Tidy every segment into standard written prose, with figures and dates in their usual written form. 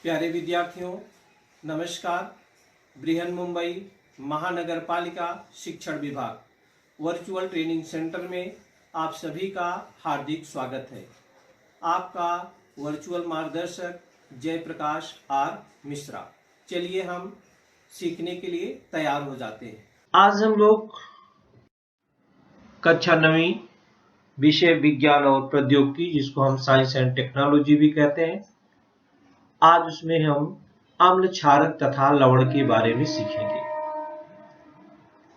प्यारे विद्यार्थियों, नमस्कार। बृहन मुंबई महानगर पालिका शिक्षण विभाग वर्चुअल ट्रेनिंग सेंटर में आप सभी का हार्दिक स्वागत है। आपका वर्चुअल मार्गदर्शक जयप्रकाश आर मिश्रा। चलिए हम सीखने के लिए तैयार हो जाते हैं। आज हम लोग कक्षा 9वीं विषय विज्ञान और प्रौद्योगिकी, जिसको हम साइंस एंड टेक्नोलॉजी भी कहते हैं, आज उसमें हम अम्ल, क्षारक तथा लवण के बारे में सीखेंगे।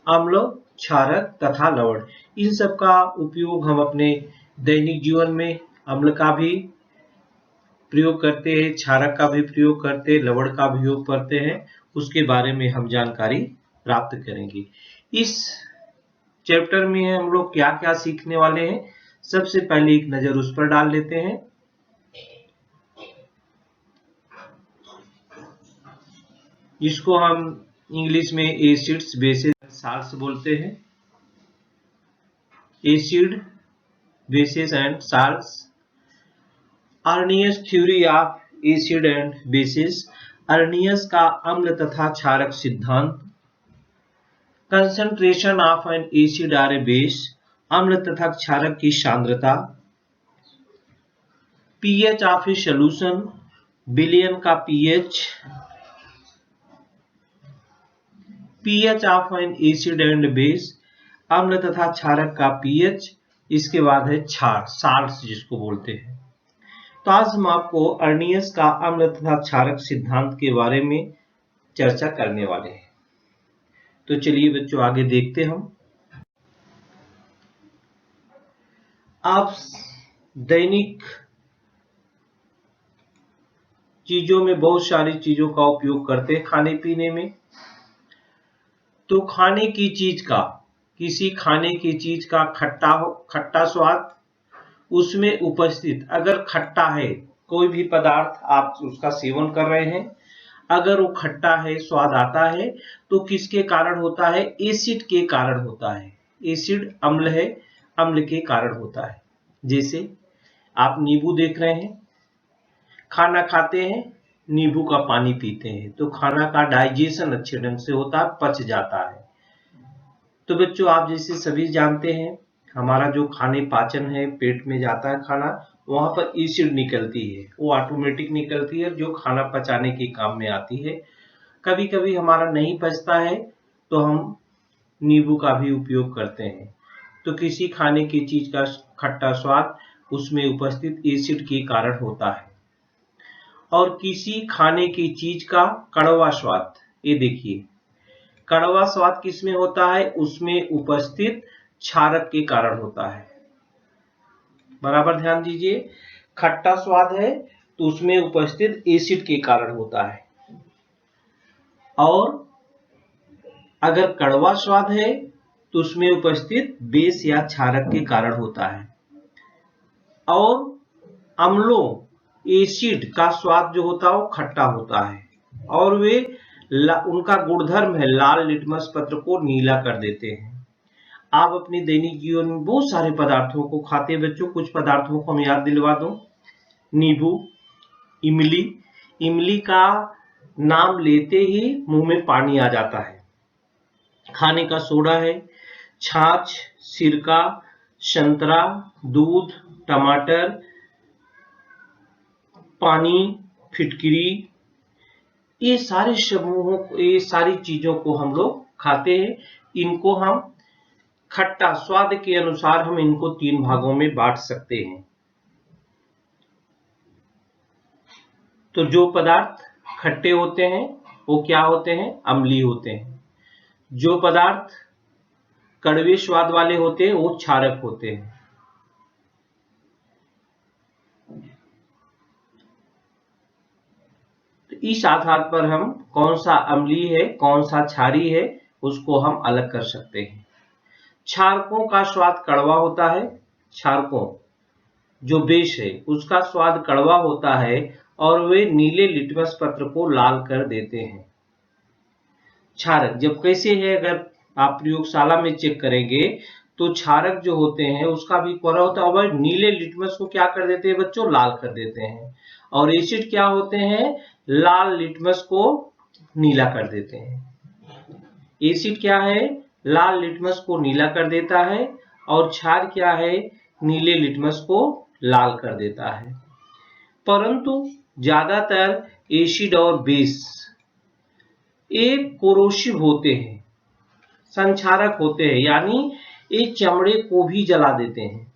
अम्ल, क्षारक तथा लवण, इन सब का उपयोग हम अपने दैनिक जीवन में अम्ल का भी प्रयोग करते हैं, क्षारक का भी प्रयोग करते हैं, लवण का भी उपयोग करते हैं। उसके बारे में हम जानकारी प्राप्त करेंगे। इस चैप्टर में हम लोग क्या क्या सीखने वाले हैं, सबसे पहले एक नजर उस पर डाल लेते हैं। जिसको हम इंग्लिश में एसिड्स, बेसेस, साल्ट्स बोलते हैं। Acid, bases and salts. Arrhenius theory of acid and bases, Arrhenius का अम्ल तथा क्षारक सिद्धांत। कंसंट्रेशन ऑफ एन एसिड और ए बेस, अम्ल तथा क्षारक की सांद्रता। पीएच ऑफ ए सॉल्यूशन, विलयन का pH. PH of N acid and base, अम्ल तथा क्षारक का पीएच। इसके बाद है क्षार, साल्ट्स जिसको बोलते हैं। तो आज हम आपको अर्नियस का अम्ल तथा क्षारक सिद्धांत के बारे में चर्चा करने वाले हैं। तो चलिए बच्चों, आगे देखते हम। आप दैनिक चीजों में बहुत सारी चीजों का उपयोग करते हैं खाने पीने में। तो खाने की चीज का, किसी खाने की चीज का खट्टा स्वाद, उसमें उपस्थित अगर खट्टा है, कोई भी पदार्थ आप उसका सेवन कर रहे हैं, अगर वो खट्टा है, स्वाद आता है, तो किसके कारण होता है? एसिड के कारण होता है। एसिड अम्ल है, अम्ल के कारण होता है। जैसे आप नींबू देख रहे हैं, खाना खाते हैं, नींबू का पानी पीते हैं, तो खाना का डाइजेशन अच्छे ढंग से होता है, पच जाता है। तो बच्चों, आप जैसे सभी जानते हैं, हमारा जो खाने पाचन है, पेट में जाता है खाना, वहां पर एसिड निकलती है, वो ऑटोमेटिक निकलती है, जो खाना पचाने के काम में आती है। कभी कभी हमारा नहीं पचता है तो हम नींबू का भी उपयोग करते हैं। तो किसी खाने की चीज का खट्टा स्वाद उसमें उपस्थित एसिड के कारण होता है। और किसी खाने की चीज का कड़वा स्वाद, ये देखिए, कड़वा स्वाद किसमें होता है? उसमें उपस्थित क्षारक के कारण होता है। बराबर ध्यान दीजिए, खट्टा स्वाद है तो उसमें उपस्थित एसिड के कारण होता है, और अगर कड़वा स्वाद है तो उसमें उपस्थित बेस या क्षारक के कारण होता है। और अम्लों, एसिड का स्वाद जो होता है वो खट्टा होता है, और वे उनका गुणधर्म है लाल लिटमस पत्र को नीला कर देते हैं। आप अपने दैनिक जीवन में बहुत सारे पदार्थों को खाते हैं बच्चों। कुछ पदार्थों को हम याद दिलवा दूं। नींबू, इमली, इमली का नाम लेते ही मुंह में पानी आ जाता है। खाने का सोडा है, छाछ, सिरका, संतरा, दूध, टमाटर, पानी, फिटकरी, ये सारे समूहों, ये सारी चीजों को हम लोग खाते हैं। इनको हम खट्टा स्वाद के अनुसार हम इनको 3 भागों में बांट सकते हैं। तो जो पदार्थ खट्टे होते हैं वो क्या होते हैं? अम्लीय होते हैं। जो पदार्थ कड़वे स्वाद वाले होते हैं वो क्षारक होते हैं। तो इस आधार पर हम कौन सा अम्लीय है, कौन सा क्षारीय है, उसको हम अलग कर सकते हैं। क्षारकों का स्वाद कड़वा होता है। क्षारकों, जो बेस है, उसका स्वाद कड़वा होता है, और वे नीले लिटमस पत्र को लाल कर देते हैं। क्षारक जब कैसे है, अगर आप प्रयोगशाला में चेक करेंगे तो क्षारक जो होते हैं उसका भी कोरा होता है। और नीले लिटमस को क्या कर देते हैं बच्चों, लाल कर देते हैं। और एसिड क्या होते हैं, लाल लिटमस को नीला कर देते हैं। एसिड क्या है, लाल लिटमस को नीला कर देता है, और क्षार क्या है, नीले लिटमस को लाल कर देता है। परंतु ज्यादातर एसिड और बेस एक कोरोसिव होते हैं, संक्षारक होते हैं, यानी ये चमड़े को भी जला देते हैं।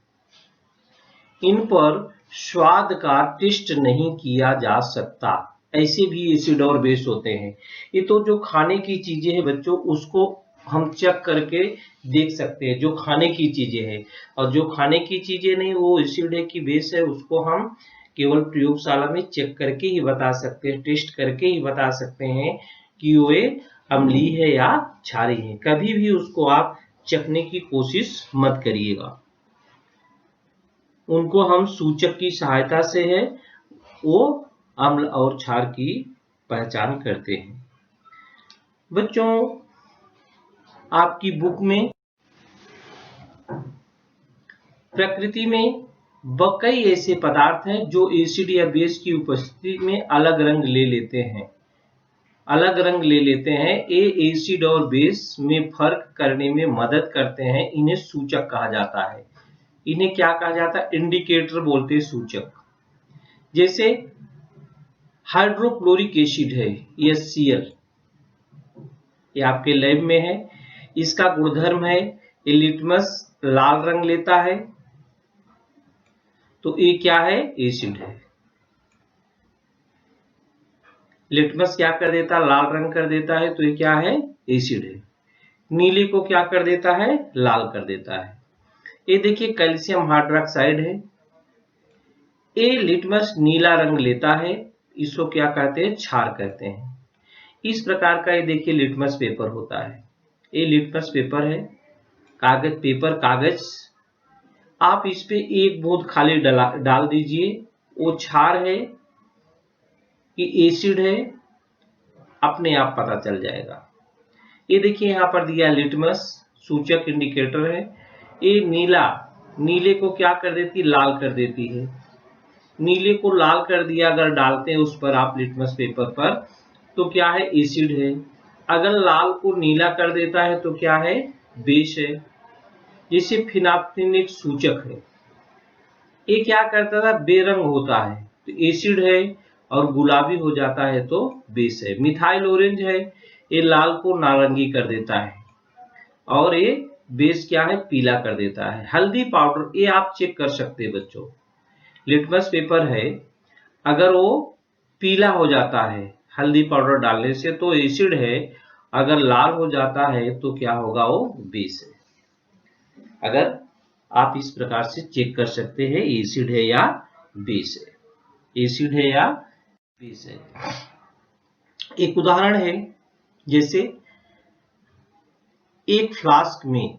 इन पर स्वाद का टेस्ट नहीं किया जा सकता। ऐसे भी एसिड और बेस होते हैं। ये तो जो खाने की चीजें हैं बच्चों, उसको हम चेक करके देख सकते हैं, जो खाने की चीजें हैं। और जो खाने की चीजें नहीं, वो एसिड है कि बेस है, उसको हम केवल प्रयोगशाला में चेक करके ही बता सकते हैं, टेस्ट करके ही बता सकते हैं कि वे अम्लीय है या क्षारीय है। कभी भी उसको आप चखने की कोशिश मत करिएगा। उनको हम सूचक की सहायता से है वो अम्ल और क्षार की पहचान करते हैं। बच्चों, आपकी बुक में प्रकृति में कई ऐसे पदार्थ हैं जो एसिड या बेस की उपस्थिति में अलग रंग ले लेते हैं। अलग रंग ले लेते हैं। ये एसिड और बेस में फर्क करने में मदद करते हैं। इन्हें सूचक कहा जाता है। इन्हें क्या कहा जाता है, इंडिकेटर बोलते हैं, सूचक। जैसे हाइड्रोक्लोरिक एसिड है HCl, ये आपके लैब में है। इसका गुणधर्म है ये लिटमस लाल रंग लेता है, तो ये क्या है, एसिड है। लिटमस क्या कर देता है, लाल रंग कर देता है, तो ये क्या है, एसिड है। नीले को क्या कर देता है, लाल कर देता है। ये देखिए कैल्शियम हाइड्रोक्साइड है। ये लिटमस नीला रंग लेता है, इसको क्या कहते हैं, क्षार कहते हैं। इस प्रकार का ये देखिए लिटमस पेपर होता है। ये लिटमस पेपर है, कागज पेपर कागज। आप इस पे एक बूंद खाली डाल दीजिए, वो क्षार है कि एसिड है, अपने आप पता चल जाएगा। ये देखिए यहाँ पर दिया लिटमस, सूचक इंडिकेटर है। ये नीला, नीले को क्या कर देती, लाल कर देती है। नीले को लाल कर दिया अगर डालते हैं उस पर आप लिटमस पेपर पर, तो क्या है, एसिड है। अगर लाल को नीला कर देता है तो क्या है, बेस है। जैसे फिनाप्थलीन एक सूचक है, ये क्या करता था, बेरंग होता है तो एसिड है, और गुलाबी हो जाता है तो बेस है। मिथाइल ऑरेंज है, ये लाल को नारंगी कर देता है, और ये बेस क्या है, पीला कर देता है। हल्दी पाउडर, ये आप चेक कर सकते हैं बच्चों। लिटमस पेपर है, अगर वो पीला हो जाता है हल्दी पाउडर डालने से तो एसिड है, अगर लाल हो जाता है तो क्या होगा, वो बेस है। अगर आप इस प्रकार से चेक कर सकते हैं एसिड है या बेस है, एसिड है या बेस है। एक उदाहरण है, जैसे एक फ्लास्क में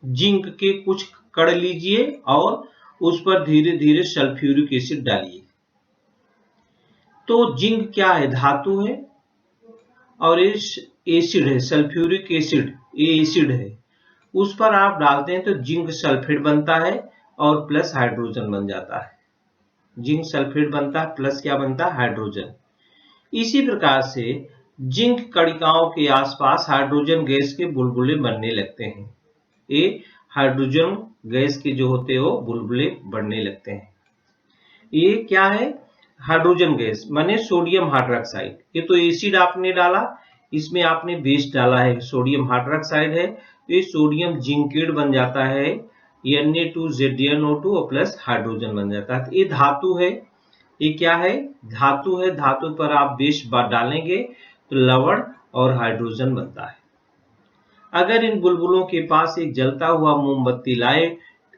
जिंक के कुछ कण लीजिए और उस पर धीरे धीरे सल्फ्यूरिक एसिड डालिए। तो जिंक क्या है, धातु है, और इस एसिड है सल्फ्यूरिक एसिड, ये एसिड है। उस पर आप डालते हैं तो जिंक सल्फेट बनता है और प्लस हाइड्रोजन बन जाता है। जिंक सल्फेट बनता है, प्लस क्या बनता है, हाइड्रोजन। इसी प्रकार से जिंक कणिकाओं के आसपास हाइड्रोजन गैस के बुलबुले बनने लगते हैं। ये हाइड्रोजन गैस के जो होते हैं वो बुलबुले बनने लगते हैं। ये क्या है, हाइड्रोजन गैस माने सोडियम हाइड्रोक्साइड। ये तो एसिड आपने डाला, इसमें आपने बेस डाला है, सोडियम हाइड्रोक्साइड है, तो ये सोडियम जिंकेट बन जाता है, Na2ZnO2 और प्लस हाइड्रोजन बन जाता है। तो ये धातु है, ये क्या है, धातु है। धातु पर आप बेस डालेंगे तो लवण और हाइड्रोजन बनता है। अगर इन बुलबुलों के पास एक जलता हुआ मोमबत्ती लाए,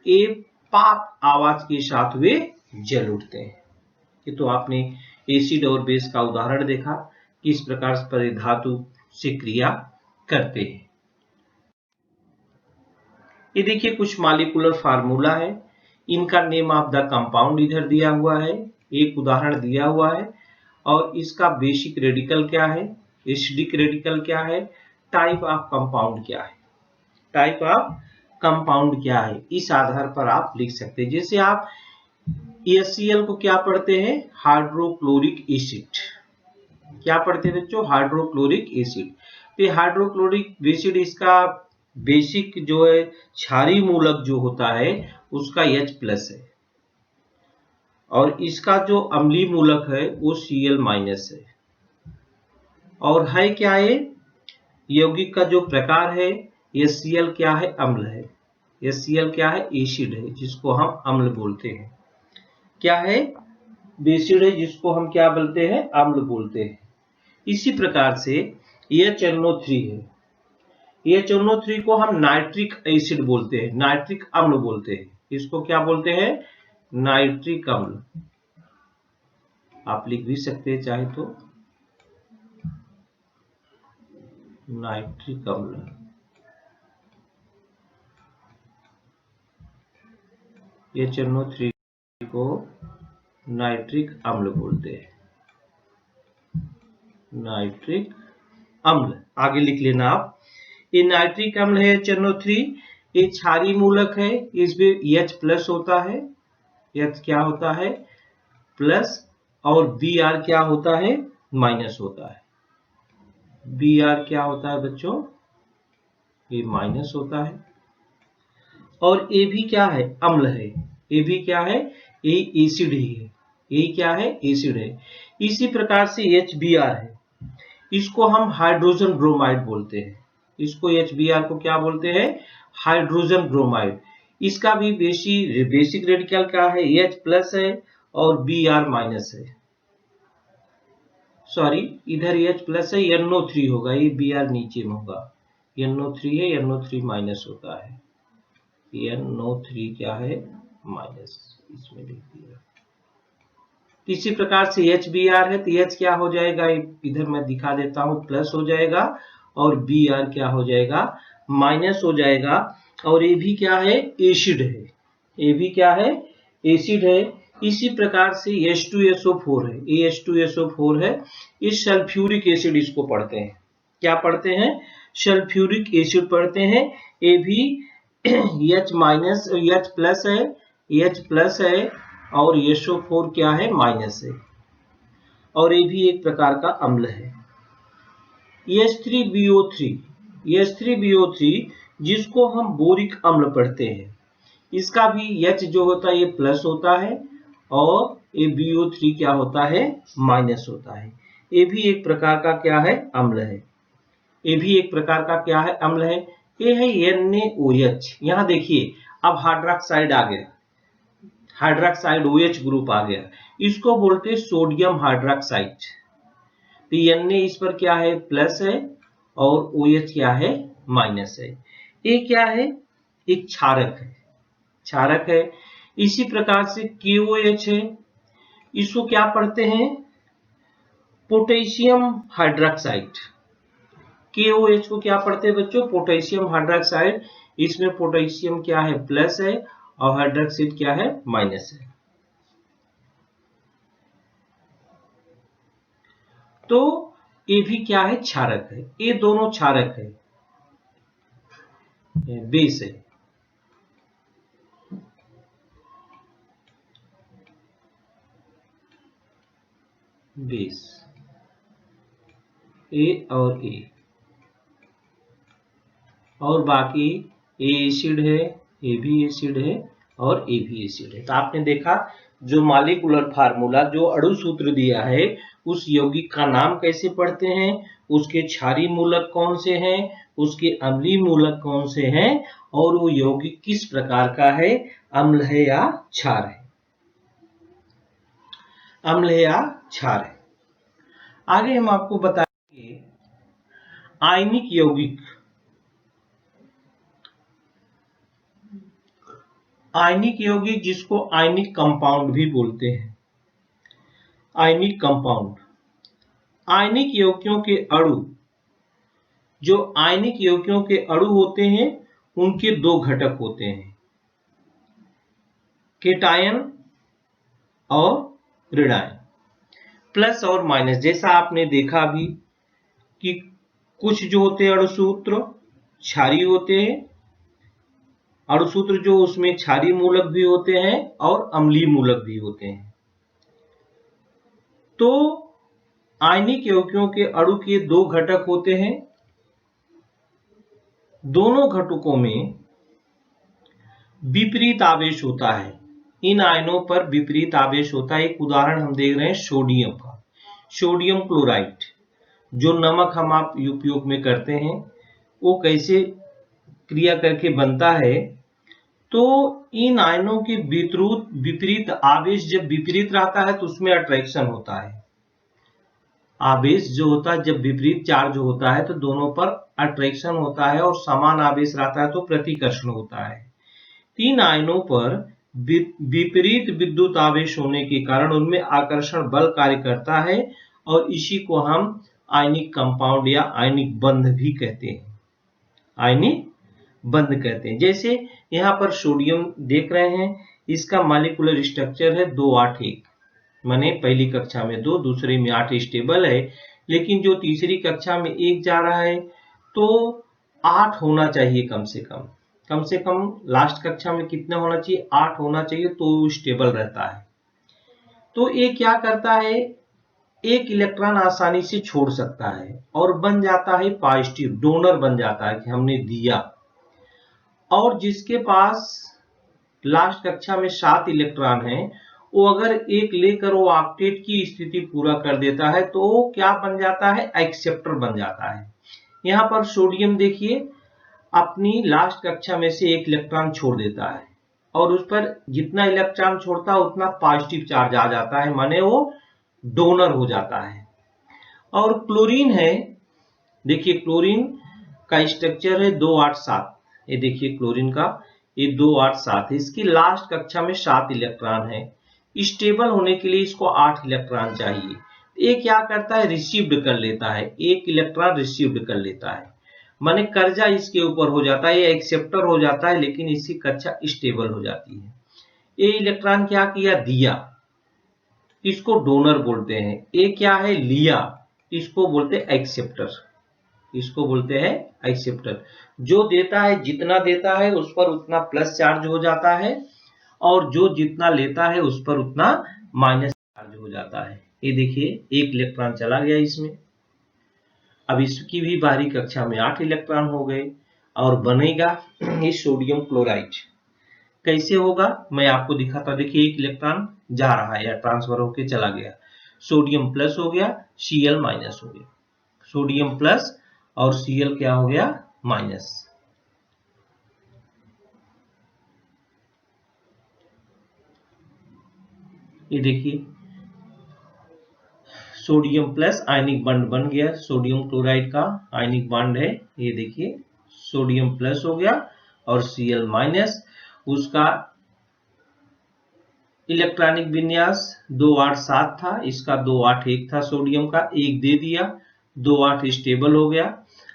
ये पाप आवाज के साथ वे जल उठते हैं। ये तो आपने एसिड और बेस का उदाहरण देखा, किस प्रकार पर धातु से क्रिया करते हैं। ये देखिए कुछ मॉलिक्यूलर फार्मूला है, इनका नेम ऑफ द कंपाउंड इधर दिया हुआ है, एक उदाहरण दिया हुआ है, और इसका बेसिक रेडिकल क्या है, एसिडिक रेडिकल क्या है, टाइप ऑफ कंपाउंड क्या है। टाइप ऑफ कंपाउंड क्या है, इस आधार पर आप लिख सकते हैं। जैसे आप HCl को क्या पढ़ते हैं, हाइड्रोक्लोरिक एसिड। क्या पढ़ते हैं बच्चों, हाइड्रोक्लोरिक एसिड। तो हाइड्रोक्लोरिक एसिड इसका बेसिक जो है क्षारीय मूलक जो होता है उसका H+ है, और इसका जो अम्लीय मूलक है वो Cl- है। और है क्या है, यौगिक का जो प्रकार है, HCl क्या है, अम्ल है। HCl क्या है, एसिड है, जिसको हम अम्ल बोलते हैं। क्या है, बेसिड है, जिसको हम क्या बोलते हैं, अम्ल बोलते हैं। इसी प्रकार से HNO3 है, HNO3 को हम नाइट्रिक एसिड बोलते हैं, नाइट्रिक अम्ल बोलते हैं। इसको क्या बोलते हैं, नाइट्रिक अम्ल। आप लिख भी सकते हैं चाहे तो, नाइट्रिक अम्ल। HNO3 को नाइट्रिक अम्ल बोलते हैं, नाइट्रिक अम्ल। आगे लिख लेना आप, ये नाइट्रिक अम्ल है HNO3, ये क्षारीय मूलक है, इसमें H+ होता है, H क्या होता है, प्लस, और Br क्या होता है, माइनस होता है। Br क्या होता है बच्चों, ये माइनस होता है। और ये भी क्या है, अम्ल है, ये भी क्या है, ये एसिड ही है, ये क्या है, एसिड है। इसी प्रकार से HBr है, इसको हम हाइड्रोजन ब्रोमाइड बोलते हैं। इसको HBr को क्या बोलते हैं, हाइड्रोजन ब्रोमाइड। इसका भी बेसिक रेडिकल क्या है, H+ है और Br- है। सॉरी, इधर H+ है, NO3 होगा, ये Br नीचे में होगा, NO3 है, NO3- होता है, NO3 क्या है, माइनस, इसमें लिख दिया। इसी प्रकार से HBr है, तो H क्या हो जाएगा, इधर मैं दिखा देता हूं, प्लस हो जाएगा, और Br क्या हो जाएगा, माइनस हो जाएगा। और ये भी क्या है, एसिड है, ये भी क्या है, एसिड है। इसी प्रकार से H2SO4 है, ये H2SO4 है, इस सल्फ्यूरिक एसिड इसको पढ़ते हैं, क्या पढ़ते हैं, सल्फ्यूरिक एसिड पढ़ते हैं। ये भी H+ है, H+ है, और SO4 क्या है, माइनस है, और ये भी एक प्रकार का अम्ल है। H3BO3 जिसको हम बोरिक अम्ल पढ़ते हैं, इसका भी H जो होता है ये प्लस होता है, और ये BO3 क्या होता है, माइनस होता है। ये भी एक प्रकार का क्या है, अम्ल है, ये भी एक प्रकार का क्या है, अम्ल है। ये है NaOH। यहाँ देखिए अब हाइड्रोक्साइड आ गया, हाइड्रोक्साइड OH ग्रुप आ गया, इसको बोलते हैं सोडियम हाइड्रोक्साइड। तो Na इस पर क्या है, प्लस है, और OH क्या है, माइनस है। ये क्या है, एक क्षारक है, क्षारक है। इसी प्रकार से KOH है, इसको क्या पढ़ते हैं, पोटेशियम हाइड्रोक्साइड। KOH को क्या पढ़ते हैं बच्चों, पोटेशियम हाइड्रोक्साइड। इसमें पोटेशियम क्या है, प्लस है, और हाइड्रोक्साइड क्या है, माइनस है। तो ये भी क्या है, क्षारक है, ये दोनों क्षारक है, बेस है। बेस ए और ए, और बाकी ए एसिड है, ए भी एसिड है, और ए भी एसिड है। तो आपने देखा जो मॉलिक्यूलर फार्मूला, जो अणु सूत्र दिया है, उस यौगिक का नाम कैसे पढ़ते हैं, उसके क्षारीय मूलक कौन से हैं, उसके अम्लीय मूलक कौन से हैं, और वो यौगिक किस प्रकार का है, अम्ल है या क्षार है, अम्ल है या क्षार है। आगे हम आपको बताएंगे आयनिक यौगिक। आयनिक यौगिक जिसको आयनिक कंपाउंड भी बोलते हैं, आयनिक कंपाउंड। आयनिक यौगिकों के अणु, जो आयनिक यौगिकों के अणु होते हैं उनके दो घटक होते हैं, केटायन और ऋणायन, प्लस और माइनस। जैसा आपने देखा भी कि कुछ जो होते हैं अणु सूत्र क्षारीय होते हैं, अणुसूत्र जो उसमें क्षारीय मूलक भी होते हैं और अम्लीय मूलक भी होते हैं। तो आयनिक यौगिकों के अणु के दो घटक होते हैं, दोनों घटकों में विपरीत आवेश होता है। इन आयनों पर विपरीत आवेश होता है। एक उदाहरण हम देख रहे हैं सोडियम का, सोडियम क्लोराइड, जो नमक हम आप उपयोग में करते हैं, वो कैसे क्रिया करके बनता है। तो इन आयनों के विपरीत आवेश जब विपरीत रहता है तो उसमें अट्रैक्शन होता है। आवेश जो होता है जब विपरीत चार्ज होता है तो दोनों पर अट्रैक्शन होता है, और समान आवेश रहता है तो प्रतिकर्षण होता है। तीन आयनों पर विपरीत विद्युत आवेश होने के कारण उनमें आकर्षण बल कार्य करता है, और इसी को हम आयनिक कंपाउंड या आयनिक बंध भी कहते हैं, आयनिक बंध कहते हैं। जैसे यहाँ पर सोडियम देख रहे हैं, इसका मॉलिक्यूलर स्ट्रक्चर है 281, माने पहली कक्षा में 2, दूसरे में 8 स्टेबल है, लेकिन जो तीसरी कक्षा में 1 जा रहा है तो 8 होना चाहिए कम से कम लास्ट कक्षा में कितना होना चाहिए, 8 होना चाहिए, तो स्टेबल रहता है। तो ये क्या करता है, एक इलेक्ट्रॉन आसानी से छोड़ सकता है और बन जाता है पॉजिटिव, डोनर बन जाता है कि हमने दिया। और जिसके पास लास्ट कक्षा में 7 इलेक्ट्रॉन है, वो अगर एक लेकर वो ऑक्टेट की स्थिति पूरा कर देता है तो वो क्या बन जाता है, एक्सेप्टर बन जाता है। यहाँ पर सोडियम देखिए अपनी लास्ट कक्षा में से 1 इलेक्ट्रॉन छोड़ देता है, और उस पर जितना इलेक्ट्रॉन छोड़ता है उतना पॉजिटिव चार्ज आ जाता है, माने वो डोनर हो जाता है। और क्लोरीन है, देखिए क्लोरीन का स्ट्रक्चर है 287, ये देखिए क्लोरीन का ये 287 है। इसकी लास्ट कक्षा में 7 इलेक्ट्रॉन है। स्टेबल होने के लिए इसको 8 इलेक्ट्रॉन चाहिए। ये क्या करता है, रिसीव्ड कर लेता है, 1 इलेक्ट्रॉन रिसीव्ड कर लेता है, माने कर्जा इसके ऊपर हो जाता है, ये एक्सेप्टर हो जाता है, लेकिन इसकी कक्षा स्टेबल हो जाती है। ये इलेक्ट्रॉन क्या किया, दिया, इसको डोनर बोलते हैं। ये क्या है, लिया, इसको बोलते हैं एक्सेप्टर, इसको बोलते हैं एक्सेप्टर। जो देता है जितना देता है उस पर उतना प्लस चार्ज हो जाता है, और जो जितना लेता है उस पर उतना माइनस चार्ज हो जाता है। ये देखिए 1 इलेक्ट्रॉन चला गया इसमें। अब इसकी भी बाहरी कक्षा में 8 इलेक्ट्रॉन हो गए, और बनेगा ये सोडियम क्लोराइड। कैसे होगा मैं आपको दिखाता, देखिए 1 इलेक्ट्रॉन जा रहा है या ट्रांसफर होके चला गया, सोडियम प्लस हो गया, Cl माइनस हो गया, सोडियम प्लस और Cl क्या हो गया, माइनस। ये देखिए सोडियम प्लस आयनिक बॉन्ड बन गया, सोडियम क्लोराइड का आयनिक बॉन्ड है। ये देखिए सोडियम प्लस हो गया और Cl माइनस। उसका इलेक्ट्रॉनिक विन्यास 287 था, इसका 281 था, सोडियम का 1 दे दिया, 28 स्टेबल हो गया,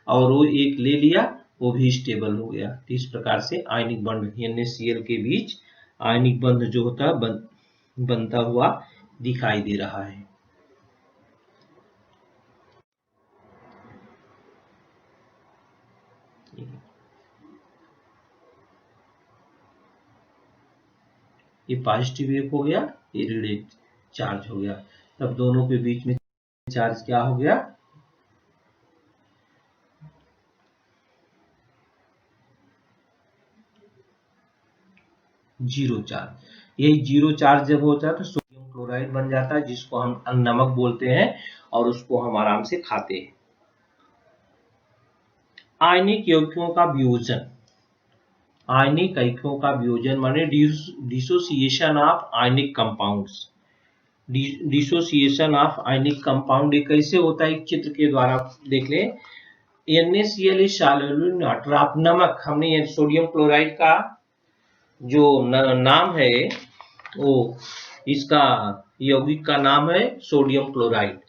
और वो 1 ले लिया, वो भी स्टेबल हो गया। इस प्रकार से आयनिक बंध NaCl के बीच आयनिक बंध जो होता है बनता हुआ दिखाई दे रहा है। ये पॉजिटिव एक हो गया, ये ऋण चार्ज हो गया, तब दोनों के बीच में चार्ज क्या हो गया, जीरो चार्ज। यही जीरो चार्ज जब होता है तो सोडियम क्लोराइड बन जाता है, जिसको हम नमक बोलते हैं, और उसको हम आराम से खाते हैं। आयनिक यौगिकों का वियोजन, आयनिक यौगिकों का वियोजन माने dissociation of ionic compounds. Dissociation of ionic compound कैसे होता है, एक चित्र के द्वारा देख ले। NaCl is soluble in water. आप नमक, हमने सोडियम क्लोराइड का जो नाम है वो, इसका यौगिक का नाम है सोडियम क्लोराइड,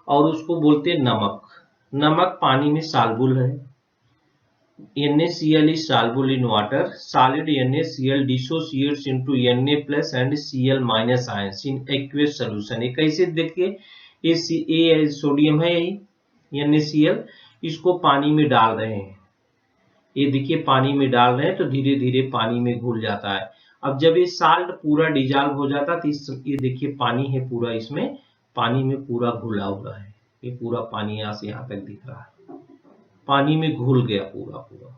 और उसको बोलते हैं नमक। नमक पानी में सॉल्युबल है। NaCl is soluble in water. Solid NaCl dissociates into Na plus and Cl minus ions in aqueous solution. ये कैसे देखिए, ये सोडियम है, यही NaCl, इसको पानी में डाल रहे हैं, ये देखिए पानी में डाल रहे हैं तो धीरे धीरे पानी में घुल जाता है। अब जब ये साल्ट पूरा डिजॉल्व हो जाता है तो ये देखिए पानी है पूरा, इसमें पानी में पूरा घुला हुआ है, ये पूरा पानी यहाँ से यहाँ तक दिख रहा है, पानी में घुल गया पूरा पूरा।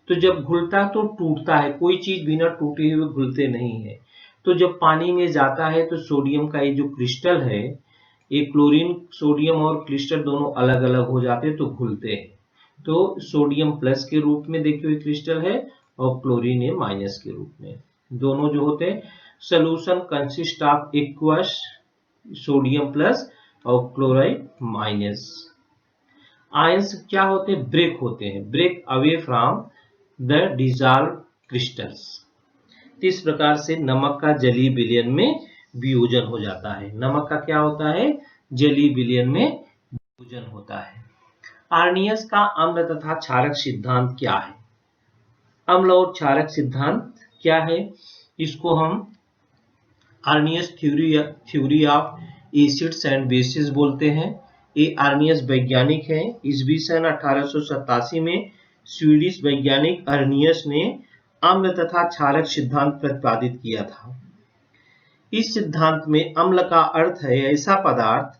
तो जब घुलता तो टूटता है, कोई चीज बिना टूटे हुए घुलते नहीं है। तो जब पानी में जाता है तो सोडियम का ये जो क्रिस्टल है, ये क्लोरीन सोडियम और क्रिस्टल दोनों अलग अलग हो जाते हैं तो घुलते हैं। तो सोडियम प्लस के रूप में देखिए क्रिस्टल है और क्लोरीन है माइनस के रूप में, दोनों जो होते हैं। Solution consist of aqueous sodium plus और क्लोराइड माइनस। आयंस क्या होते हैं? ब्रेक होते हैं, break away from the dissolve crystals. इस प्रकार से नमक का जलीय विलयन में वियोजन हो जाता है। नमक का क्या होता है? जलीय विलयन में वियोजन होता है। आर्नियस का अम्ल तथा क्षारक सिद्धांत क्या है? अम्ल और क्षारक सिद्धांत क्या है? इसको हम Arrhenius theory of acids and bases बोलते हैं। ये आर्नियस वैज्ञानिक है। ईस्वी सन 1887 में स्वीडिश वैज्ञानिक आर्नियस ने अम्ल तथा क्षारक सिद्धांत प्रतिपादित किया था। इस सिद्धांत में अम्ल का अर्थ है ऐसा पदार्थ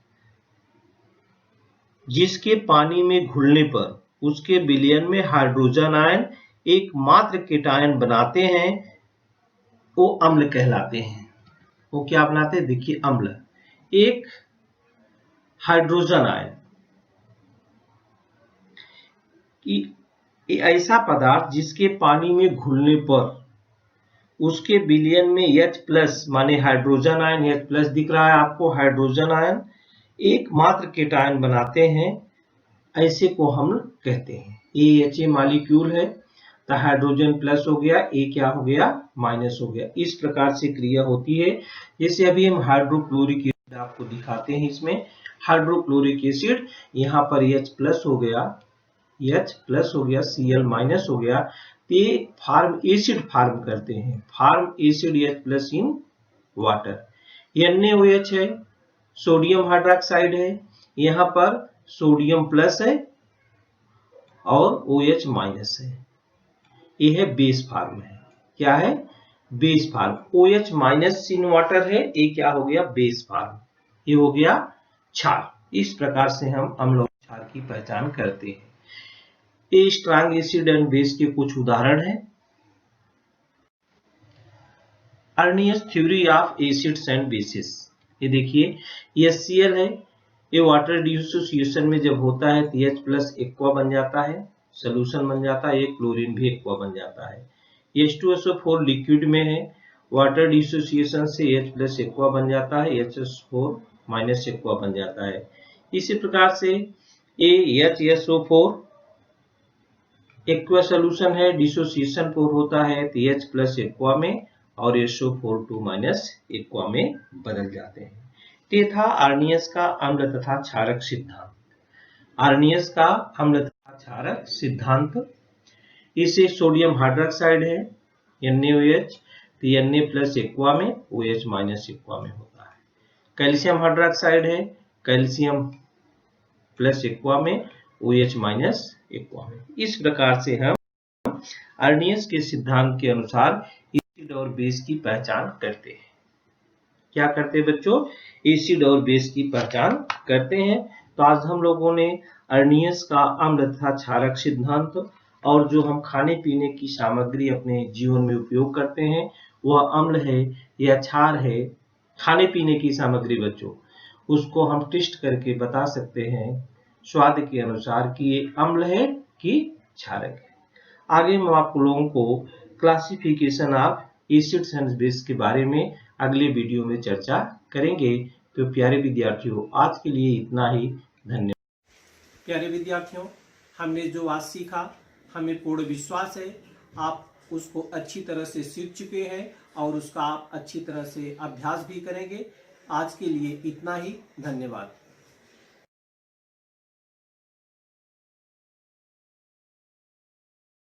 जिसके पानी में घुलने पर उसके विलयन में हाइड्रोजन आयन एकमात्र केटायन बनाते हैं, वो अम्ल कहलाते हैं। वो क्या बनाते हैं? देखिए अम्ल एक हाइड्रोजन आयन कि ऐसा पदार्थ जिसके पानी में घुलने पर उसके विलयन में H प्लस माने हाइड्रोजन आयन, H प्लस दिख रहा है आपको, हाइड्रोजन आयन एकमात्र केटायन बनाते हैं, ऐसे को हम कहते हैं। AHA मॉलिक्यूल है तो हाइड्रोजन प्लस हो गया, A क्या हो गया? माइनस हो गया। इस प्रकार से क्रिया होती है। जैसे अभी हम हाइड्रोक्लोरिक एसिड आपको दिखाते हैं, इसमें हाइड्रोक्लोरिक एसिड यहाँ पर H प्लस हो गया, H प्लस हो गया, Cl माइनस हो गया, ये फार्म एसिड फार्म करते हैं, form acid H plus in water. NaOH है, सोडियम हाइड्रोक्साइड है, यहाँ पर सोडियम प्लस है और OH माइनस है, ये है बेस फार्म है। क्या है? Base form. OH minus in water है, ये क्या हो गया? Base form. ये हो गया क्षार। इस प्रकार से हम अम्ल और क्षार की पहचान करते हैं। ये स्ट्रॉन्ग एसिड एंड बेस के कुछ उदाहरण हैं। Arrhenius theory of acids and bases. ये देखिए HCl है, ये वाटर डिसोसिएशन में जब होता है तो H प्लस एक्वा बन जाता है, सोल्यूशन बन जाता है, एक क्लोरीन भी एक्वा बन जाता है। H2SO4 लिक्विड में है, वाटर डिसोसिएशन से H प्लस एक्वा बन जाता है, HSO4 माइनस एक्वा बन जाता है। इसी प्रकार से HSO4 एक्वा सोल्यूशन है, डिसोसिएशन 4 होता है तो H प्लस एक्वा में और SO4 माइनस एक्वा में बदल जाते हैं। ये था आर्नियस का अम्ल तथा क्षारक सिद्धांत। आर्नियस का अम्ल तथा क्षारक सिद्धांत, इसे सोडियम हाइड्रोक्साइड है NaOH तो Na प्लस एक्वा में, OH माइनस एक्वा में होता है। कैल्शियम हाइड्रोक्साइड है, कैल्शियम प्लस एक्वा में, OH माइनस एक्वा में। इस प्रकार से हम आर्नियस के सिद्धांत के अनुसार एसिड और बेस की पहचान करते हैं। क्या करते हैं बच्चों? एसिड और बेस की पहचान करते हैं। तो आज हम लोगों ने आर्नियस का अम्ल तथा क्षारक सिद्धांत और जो हम खाने पीने की सामग्री अपने जीवन में उपयोग करते हैं वह अम्ल है या क्षार है, खाने पीने की सामग्री बच्चों, उसको हम टेस्ट करके बता सकते हैं स्वाद के अनुसार कि ये अम्ल है कि क्षारक है। आगे हम आप लोगों को classification of acids and base के बारे में अगले वीडियो में चर्चा करेंगे। तो प्यारे विद्यार्थियों, आज के लिए इतना ही। धन्यवाद। प्यारे विद्यार्थियों, हमने जो आज सीखा, हमें पूर्ण विश्वास है आप उसको अच्छी तरह से सीख चुके हैं और उसका आप अच्छी तरह से अभ्यास भी करेंगे। आज के लिए इतना ही। धन्यवाद।